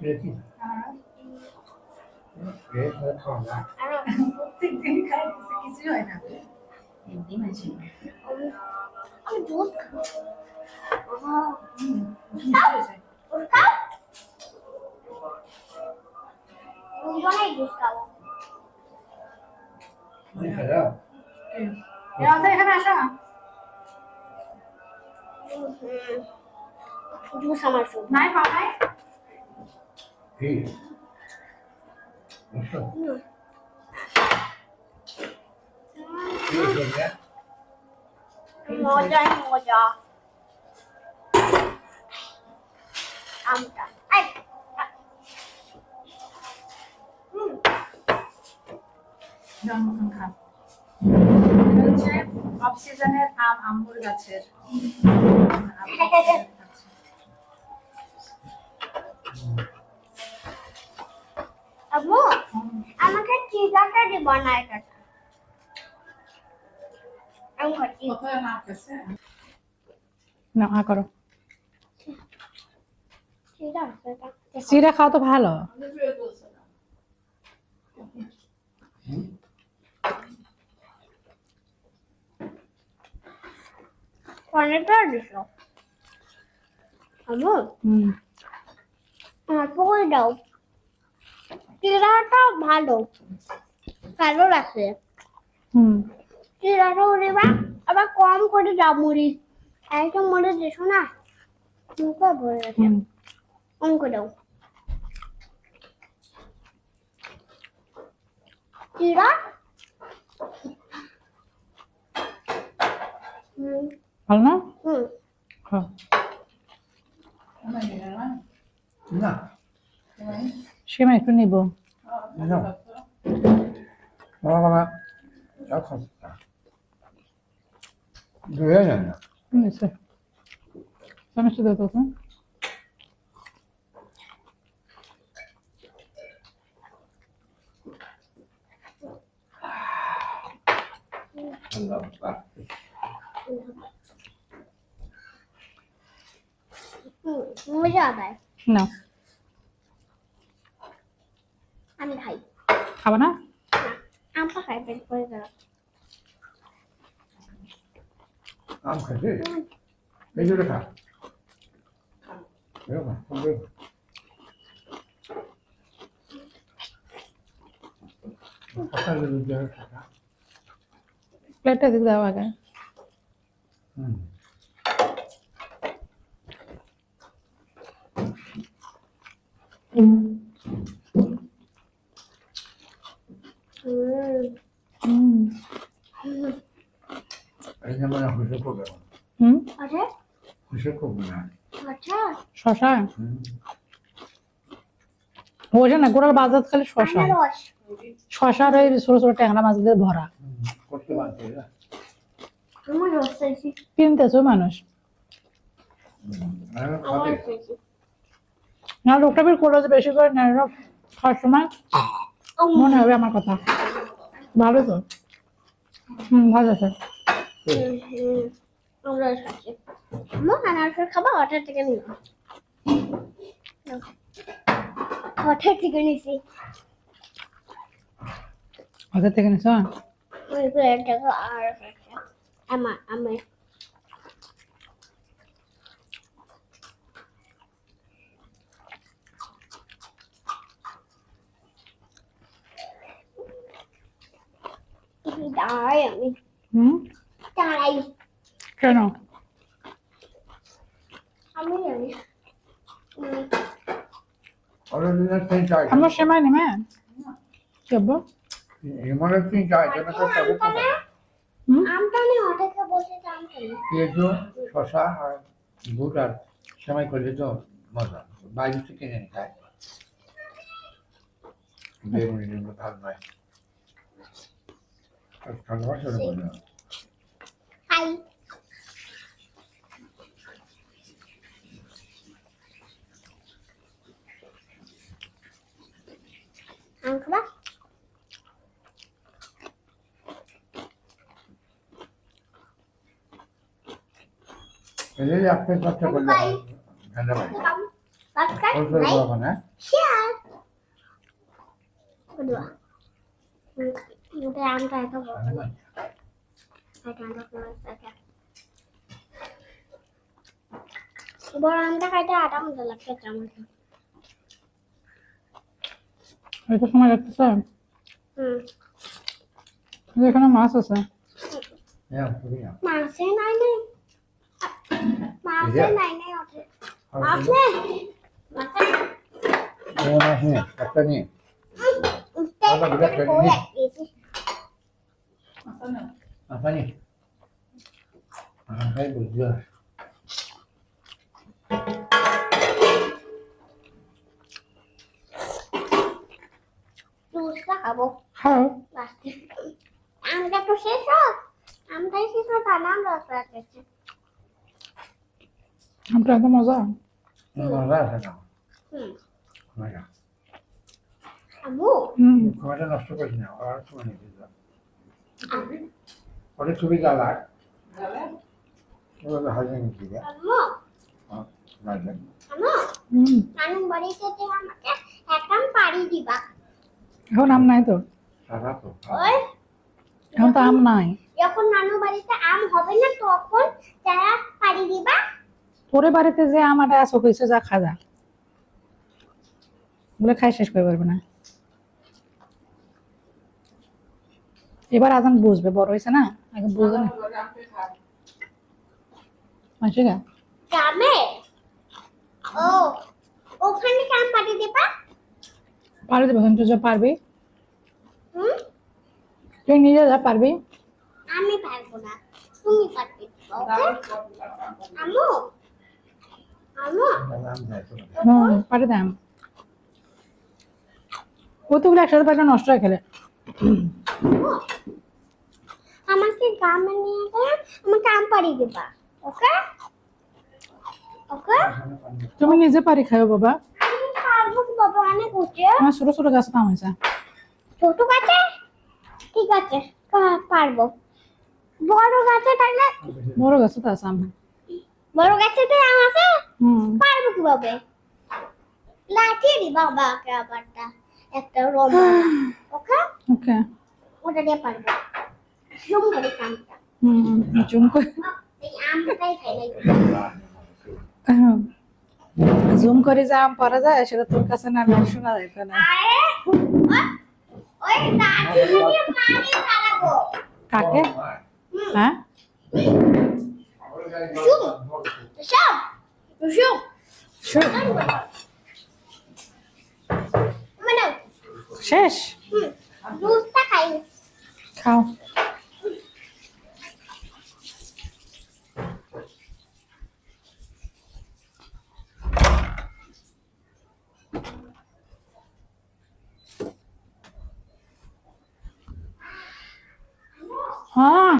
কি খাওয়া না প্রত্যেকদিন খাই কিছু হয় না এমনি মাঝে আমি দুধ খাবো দুধ খাবো খারাপ এখানে আসা জুস আমার শুধু নাই পাবাই কি বুঝছো কি হচ্ছে মজা মজা আমটা জন্মদিন খান হচ্ছে অফ সিজনের আম আম্বুর গাছের আম্মু আমাকে চিজাটা দিব না এটা আমি খাচ্ছি না করো চিজা চিড়া খাওয়া তো ভালো অনেকটা দিস আম্মু আমার পকড়ি দাও চিরাটা ভালো ভালো লাগছে চিরাটা উড়িবা আবার কম করে দাও মুড়ি একদম মুড়ি দিস না মুখে ভরে গেছে কম করে দাও চিরা ভালো না খাও না সেমা একটু নিব না বাবা যাও খাও দুয়ে যান না নিশ্চয় চামচটা দাও তো মজা দেয় না আমি খাই খাবা না আমটা খাই পেট করে গেল আম খাইছে এই যে খা এরকম হবে সকালে দুধ দিয়ে খা প্লেটটা দিয়ে দাও আগে এই যে মানে হুসে করবে আরে হুসে করবে না আচ্ছা শশা ওটা না গোড়ার বাজার খালি শশা আনারস শশার ওই ছোট ছোট ট্যাংরা মাছ দিয়ে ভরা করতে পারছে না আমার রস চাইছি কিনতেছো মানুষ আর আমার খাবে চাইছি না লোকটা বের করলো যে বেশি করে নেয় খাওয়ার সময় মনে হবে আমার কথা ভালো তো ভালো আছে আমরা খাচ্ছি আমার আনারসের খাবার হোটেল থেকে নিব হোটেল থেকে নিছি ওদের থেকে নিছো ওই প্লেটটাকে আর খাচ্ছে আমার দাঁড়াই আমি দাঁড়াই কেন আমি জানি অরিজিনাল তিন চাই আমার সেমাই নেবে কেবো এমন তিন চাই যেন তো তবে আমটা নিয়ে হোটেলে বসে আমটা নিয়ে পেঁয়াজু শশা আর বুট আর সেমাই করলে তো মজা বাইরে থেকে কিনে নি খায় বেগুনের জন্য ভালো নয় আর ঠান্ডা মাসে ওটা বলবে খাই আম খাবা এই যে আপনি কষ্ট করলে ঠান্ডা পাই বাচ্চা ওর করে নাই বলবো না সে Kedua. Udah angka itu bu. Sama. Ada anak saja. Borangnya kayak ada udah lagi sama. এটা সময় লাগতেছে এখানে মাছ আছে Ya, begini. Masih nanya. Masih Iya. nanya oke. Harus Oke. Masih. ini nasinya, apa nih? Apa juga kayak Boleh ini? isi. Apa nih? Kayak berjelas. Susah kamu. হ্যাঁ Pasti. Anda tuh siswa. Anda siswa tanam rasa kecil. আমটা এত মজা Masa sana. Mana? Kamu. Kemarin nafsu kasihnya, orang cuma nih juga. Orang curi galak. Orang hal yang juga. Kamu. Lagi. Kamu. Nanung bari খেতে আমাকে এখন পাড়ি দিবা এখন আম নাই তো Salah tuh. ওই এখন তো আম নাই যখন নানু বাড়িতে আম হবে না তখন যারা পাড়ি দিবা তোরে বাড়িতে যে আমাটা আসো কইছে যা খাজা বলে খাই শেষ করে পারবে না এবার আজান বুঝবে বড় হয়েছে না আগে বুঝবে না আচ্ছা গ্রামে ও ওখানে আম পাড়ি দিবা পারবি তো তুই যা পারবি হুম তুই নিজে যা পারবি আমি পারবো না তুমি পারবে ওকে আম্মু আম্মু Dalam saya tuh. পারি দাম কতগুলো একসাথে পারলে নষ্ট হয়ে খেলে আমাকে গ্রামে নিয়ে গেলে আমাকে আম পাড়ি দিবা ওকে ওকে তুমি নিজে পারি খাও বাবা আমি পারবো কি বাবা অনেক উঁচু আমার ছোট ছোট গাছ নাম হয়েছে ছোট গাছে ঠিক আছে পারবো বড় গাছে তাহলে বড় গাছ তো আছে আম বড় গাছে তো আম আছে হুম পারবো কিভাবে লাঠি দি বাবাকে আবারটা একটা রোমা ওকে ওকে ওটা দিয়ে পারবো জুম করে কামটা জুম করে এই আমটাই খাই নাই জুম করে যা আম পারা যায় সেটা তোর কাছে না আমি শোনা যাইতো না আরে ওই লাঠি দিয়ে পানি চালাবো কাকে হ্যাঁ সব জুম শুন, মানে শেষ দুধটা খাই খাও হ্যাঁ